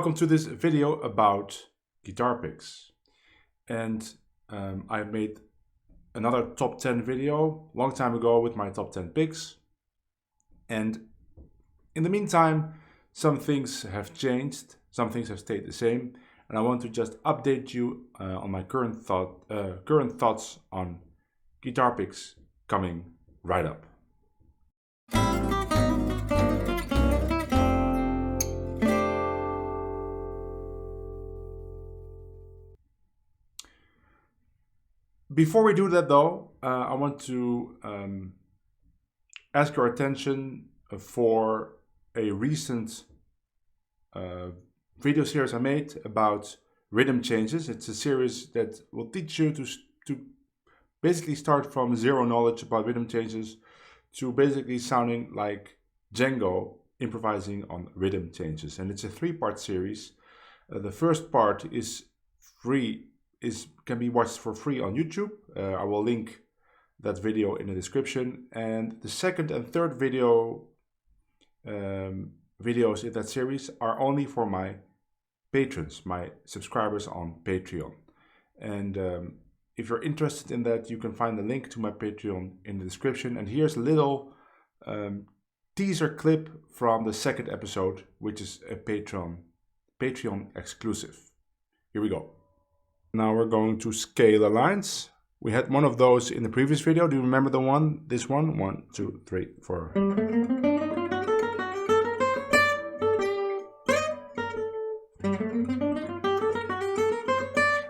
Welcome to this video about guitar picks. And I made another top 10 video a long time ago with my top 10 picks. And in the meantime, some things have changed, some things have stayed the same. And I want to just update you on my current thoughts on guitar picks coming right up. Before we do that though, I want to ask your attention for a recent video series I made about rhythm changes. It's a series that will teach you to basically start from zero knowledge about rhythm changes to basically sounding like Django improvising on rhythm changes. And it's a 3-part series. The first part is free. Can be watched for free on YouTube. I will link that video in the description. And the second and third videos in that series are only for my patrons, my subscribers on Patreon. And if you're interested in that, you can find the link to my Patreon in the description. And here's a little teaser clip from the second episode, which is a Patreon exclusive. Here we go. Now we're going to scalar lines. We had one of those in the previous video. Do you remember the one? This one? 1, 2, 3, 4.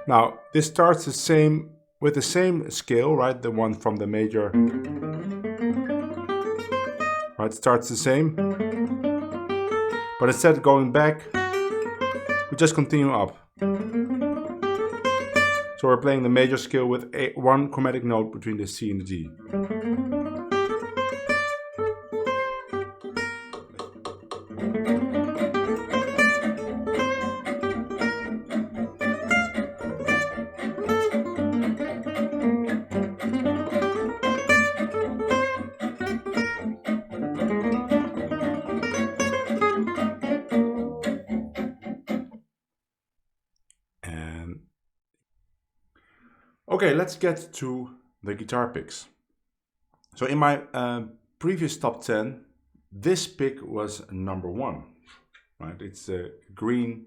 Now this starts with the same scale, right? The one from the major. Right, starts the same. But instead of going back, we just continue up. So we're playing the major scale with one chromatic note between the C and the G. Okay, let's get to the guitar picks. So in my previous top 10, this pick was number 1. Right? It's a green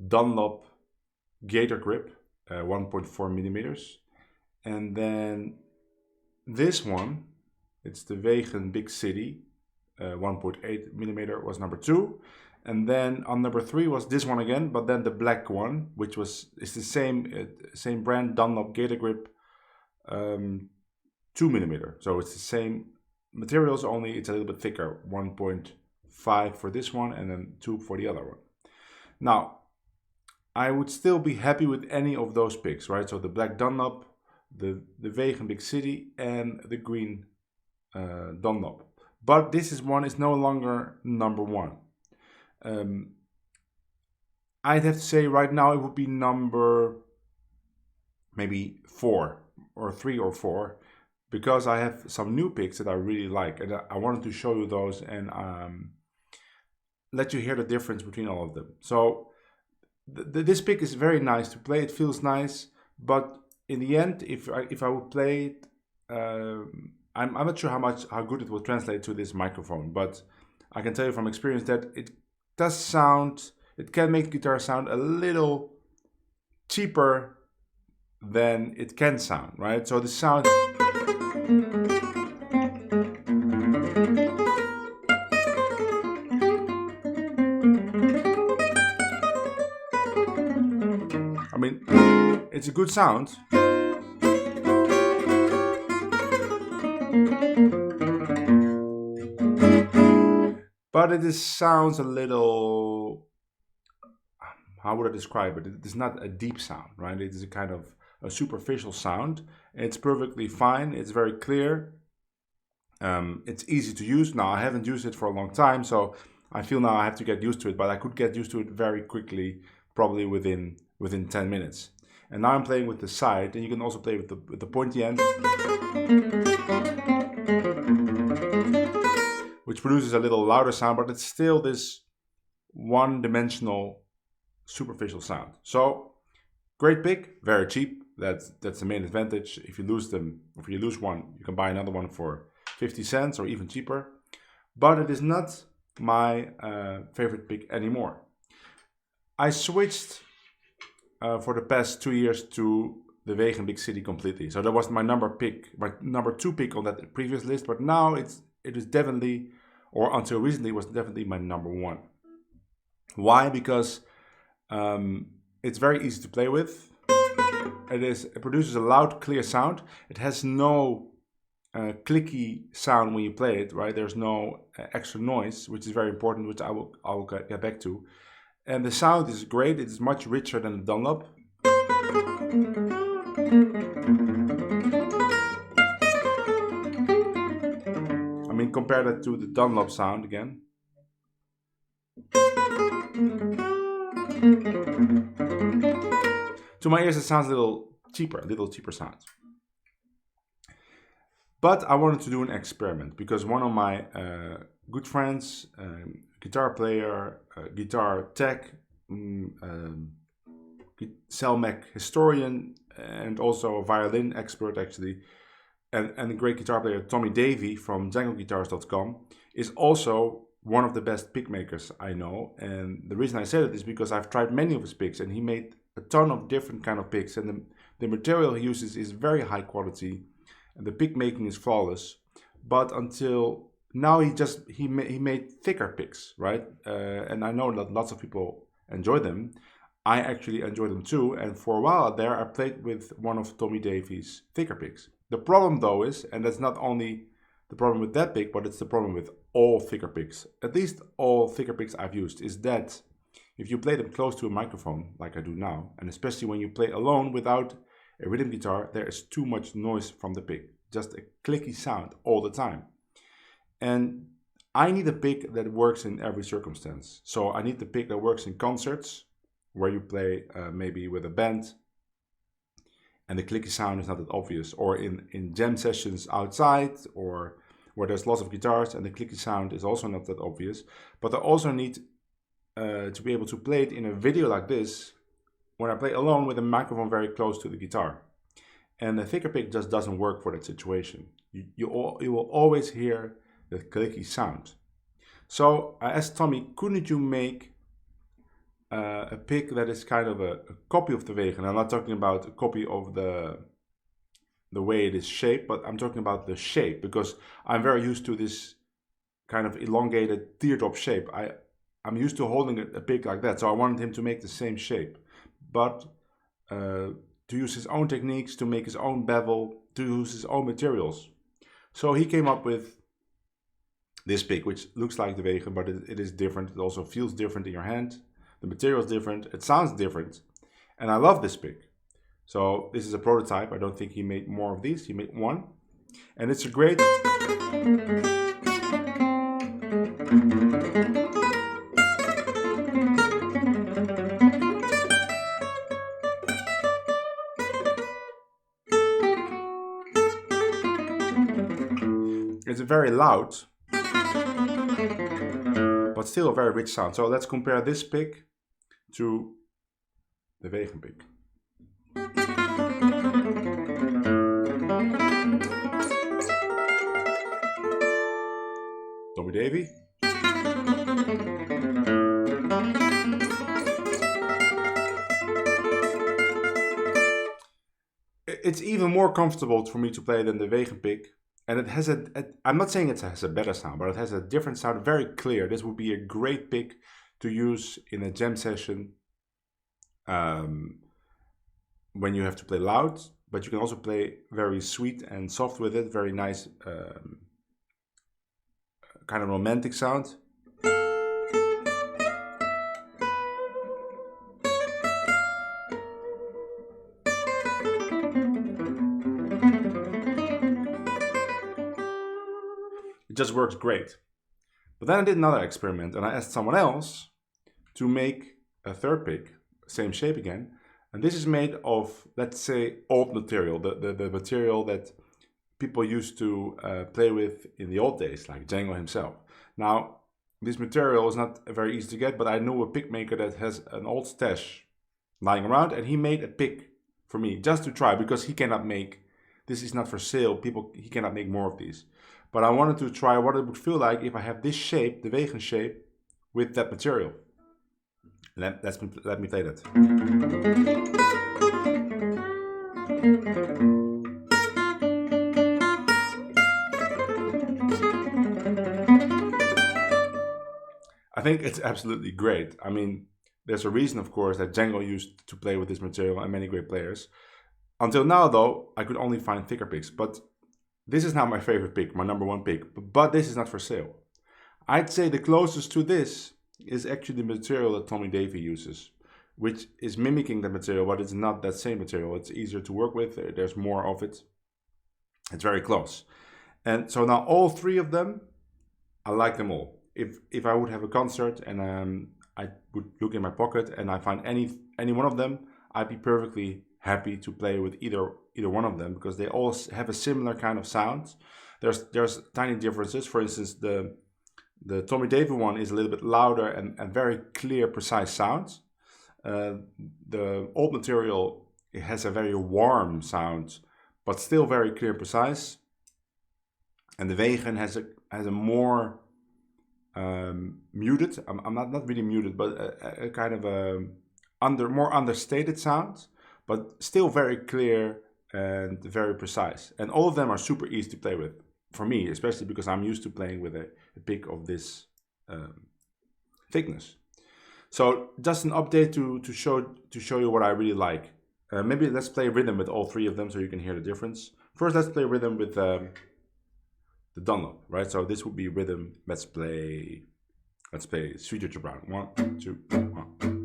Dunlop Gator grip, 1.4 millimeters. And then this one, it's the Wegen Big City, 1.8 millimeter was number 2. And then on number 3 was this one again, but then the black one, which is the same brand, Dunlop Gator Grip, 2 millimeter. So it's the same materials, only it's a little bit thicker, 1.5 for this one and then 2 for the other one. Now, I would still be happy with any of those picks, right? So the black Dunlop, the Wegen Big City, and the green Dunlop. But this one is no longer number 1. I'd have to say right now it would be number maybe 4 or 3 or 4, because I have some new picks that I really like, and I wanted to show you those and let you hear the difference between all of them. So this pick is very nice to play. It feels nice, but in the end, if I would play it, I'm not sure how good it will translate to this microphone, but I can tell you from experience that it can make guitar sound a little cheaper than it can sound, right? So the sound, I mean, it's a good sound. But it sounds a little, how would I describe it? It is not a deep sound, right? It is a kind of a superficial sound. It's perfectly fine. It's very clear. It's easy to use. Now, I haven't used it for a long time, so I feel now I have to get used to it, but I could get used to it very quickly, probably within 10 minutes. And now I'm playing with the side, and you can also play with the pointy end, which produces a little louder sound, but it's still this one-dimensional superficial sound. So great pick, very cheap. That's the main advantage. If you lose them, if you lose one, you can buy another one for 50 cents or even cheaper. But it is not my favorite pick anymore. I switched for the past 2 years to the Vegan Big City completely. So that was my number 2 pick on that previous list. But now it is definitely, or until recently, was definitely my number 1. Why? Because it's very easy to play with. It produces a loud, clear sound. It has no clicky sound when you play it, right? There's no extra noise, which is very important, which I will get back to. And the sound is great. It is much richer than the Dunlop. I mean, compare that to the Dunlop sound again. To my ears, it sounds a little cheaper sound. But I wanted to do an experiment because one of my good friends, guitar player, guitar tech, Selmec historian, and also a violin expert actually, and a great guitar player, Tommy Davey from JangleGuitars.com, is also one of the best pick makers I know. And the reason I say that is because I've tried many of his picks, and he made a ton of different kind of picks, and the material he uses is very high quality, and the pick making is flawless. But until now, he made thicker picks, right? And I know that lots of people enjoy them. I actually enjoy them too, and for a while there I played with one of Tommy Davies' thicker picks. The problem though is, and that's not only the problem with that pick, but it's the problem with all thicker picks, at least all thicker picks I've used, is that if you play them close to a microphone, like I do now, and especially when you play alone without a rhythm guitar, there is too much noise from the pick, just a clicky sound all the time. And I need a pick that works in every circumstance. So I need the pick that works in concerts, where you play maybe with a band and the clicky sound is not that obvious, or in jam sessions outside, or where there's lots of guitars and the clicky sound is also not that obvious. But I also need to be able to play it in a video like this when I play alone with a microphone very close to the guitar. And the thicker pick just doesn't work for that situation. You will always hear the clicky sound. So I asked Tommy, couldn't you make a pick that is kind of a copy of the Vegan? I'm not talking about a copy of the way it is shaped, but I'm talking about the shape, because I'm very used to this kind of elongated teardrop shape. I'm used to holding a pick like that, so I wanted him to make the same shape, but to use his own techniques, to make his own bevel, to use his own materials. So he came up with this pick, which looks like the Vegan, but it is different. It also feels different in your hand. The material is different, it sounds different, and I love this pick. So this is a prototype. I don't think he made more of these. He made one, and it's a great... It's very loud, but still a very rich sound. So let's compare this pick to the Vegan pick. Tommy Davey. It's even more comfortable for me to play than the Vegan pick. And it has I'm not saying it has a better sound, but it has a different sound, very clear. This would be a great pick to use in a jam session when you have to play loud, but you can also play very sweet and soft with it, very nice kind of romantic sound. It just works great. But then I did another experiment, and I asked someone else to make a third pick, same shape again. And this is made of, let's say, old material, the material that people used to play with in the old days, like Django himself. Now, this material is not very easy to get, but I know a pick maker that has an old stash lying around, and he made a pick for me just to try, because he cannot make, this is not for sale, he cannot make more of these. But I wanted to try what it would feel like if I have this shape, the vegan shape, with that material. Let me play that. I think it's absolutely great. I mean, there's a reason, of course, that Django used to play with this material and many great players. Until now, though, I could only find thicker picks, but this is now my favorite pick, my number one pick, but this is not for sale. I'd say the closest to this is actually the material that Tommy Davy uses, which is mimicking the material, but it's not that same material. It's easier to work with, there's more of it. It's very close. And so now all three of them, I like them all. If I would have a concert and I would look in my pocket and I find any one of them, I'd be perfectly happy to play with either one of them, because they all have a similar kind of sound. There's tiny differences. For instance, the Tommy Davy one is a little bit louder and very clear, precise sounds. The old material, it has a very warm sound, but still very clear and precise. And the vegan has a more muted, I'm not really muted, but a kind of more understated sound, but still very clear and very precise. And all of them are super easy to play with, for me, especially because I'm used to playing with a pick of this thickness. So just an update to show you what I really like. Maybe let's play rhythm with all three of them so you can hear the difference. First, let's play rhythm with the Dunlop, right? So this would be rhythm. Let's play Sweet Georgia Brown. 1, 2, 1.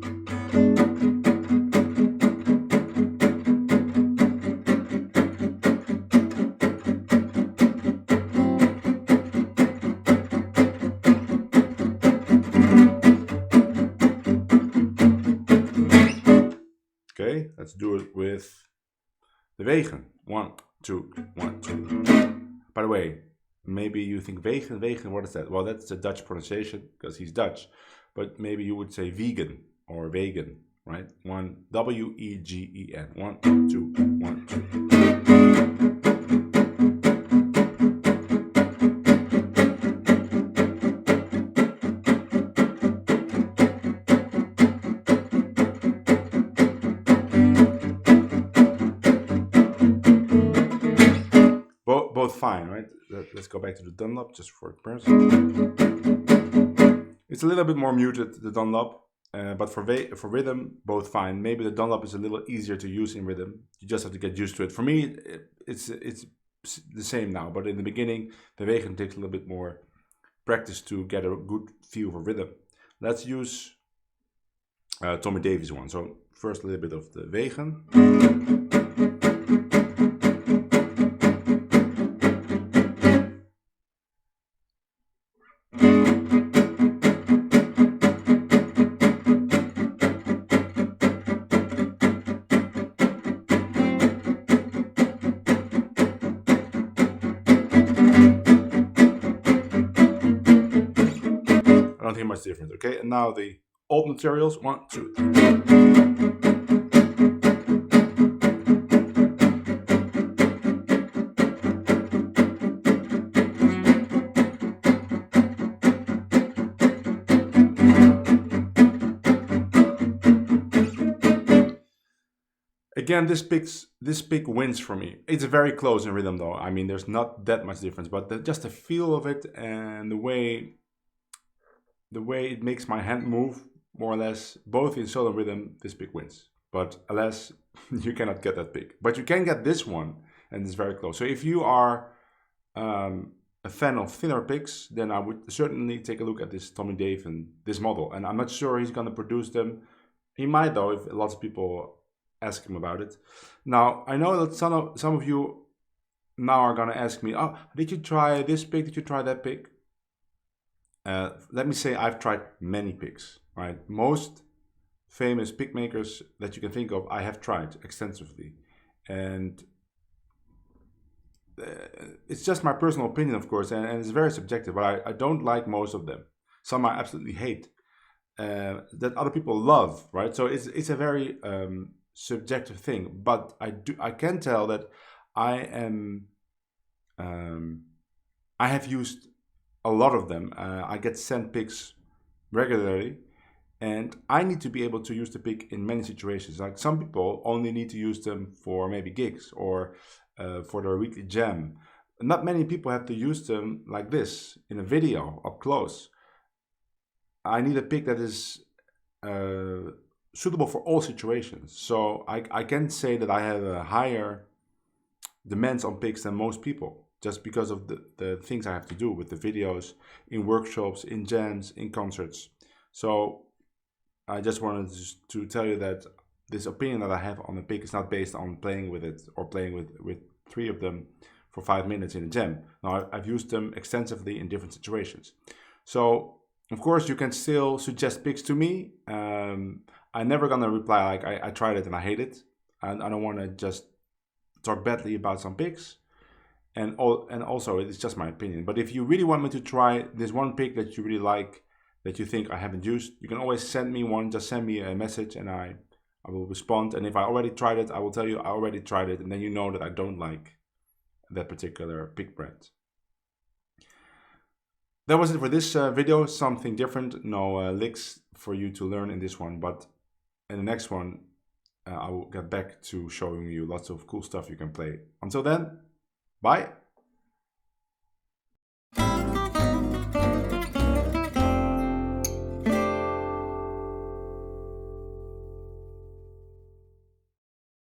Okay, let's do it with the vegan. 1, 2, 1, 2. By the way, maybe you think vegan, what is that? Well, that's the Dutch pronunciation because he's Dutch. But maybe you would say vegan or vegan, right? W-E-G-E-N. 1, 2, 1, 2. Both fine, right? Let's go back to the Dunlop just for comparison. It's a little bit more muted, the Dunlop, but for rhythm, both fine. Maybe the Dunlop is a little easier to use in rhythm. You just have to get used to it. For me, it's the same now, but in the beginning, the vegan takes a little bit more practice to get a good feel for rhythm. Let's use Tommy Davy's one. So first a little bit of the vegan. I don't hear much difference, okay? And now the old materials, 1, 2, 3. Again, this pick wins for me. It's very close in rhythm though. I mean, there's not that much difference, but just the feel of it and the way it makes my hand move, more or less, both in solo and rhythm, this pick wins. But alas, you cannot get that pick. But you can get this one, and it's very close. So if you are a fan of thinner picks, then I would certainly take a look at this Tommy Dave and this model. And I'm not sure he's going to produce them. He might though, if lots of people ask him about it. Now, I know that some of you now are going to ask me, oh, did you try this pick? Did you try that pick? Let me say I've tried many picks, right? Most famous pick makers that you can think of, I have tried extensively. And it's just my personal opinion, of course, and it's very subjective, but I don't like most of them. some I absolutely hate, that other people love, right? So it's a very subjective thing. But I can tell that I am I have used a lot of them. I get sent pics regularly, and I need to be able to use the pic in many situations. Like some people only need to use them for maybe gigs or for their weekly jam. Not many people have to use them like this in a video up close. I need a pic that is suitable for all situations. So I can say that I have a higher demands on pics than most people, just because of the things I have to do with the videos, in workshops, in jams, in concerts. So I just wanted to tell you that this opinion that I have on a pic is not based on playing with it or playing with 3 of them for 5 minutes in a jam. Now, I've used them extensively in different situations. So, of course, you can still suggest pics to me. I'm never gonna reply like I tried it and I hate it. And I don't want to just talk badly about some pics. And also, it's just my opinion. But if you really want me to try this one pic that you really like, that you think I haven't used, you can always send me one. Just send me a message and I will respond. And if I already tried it, I will tell you I already tried it. And then you know that I don't like that particular pic brand. That was it for this video. Something different. No licks for you to learn in this one. But in the next one, I will get back to showing you lots of cool stuff you can play. Until then, bye.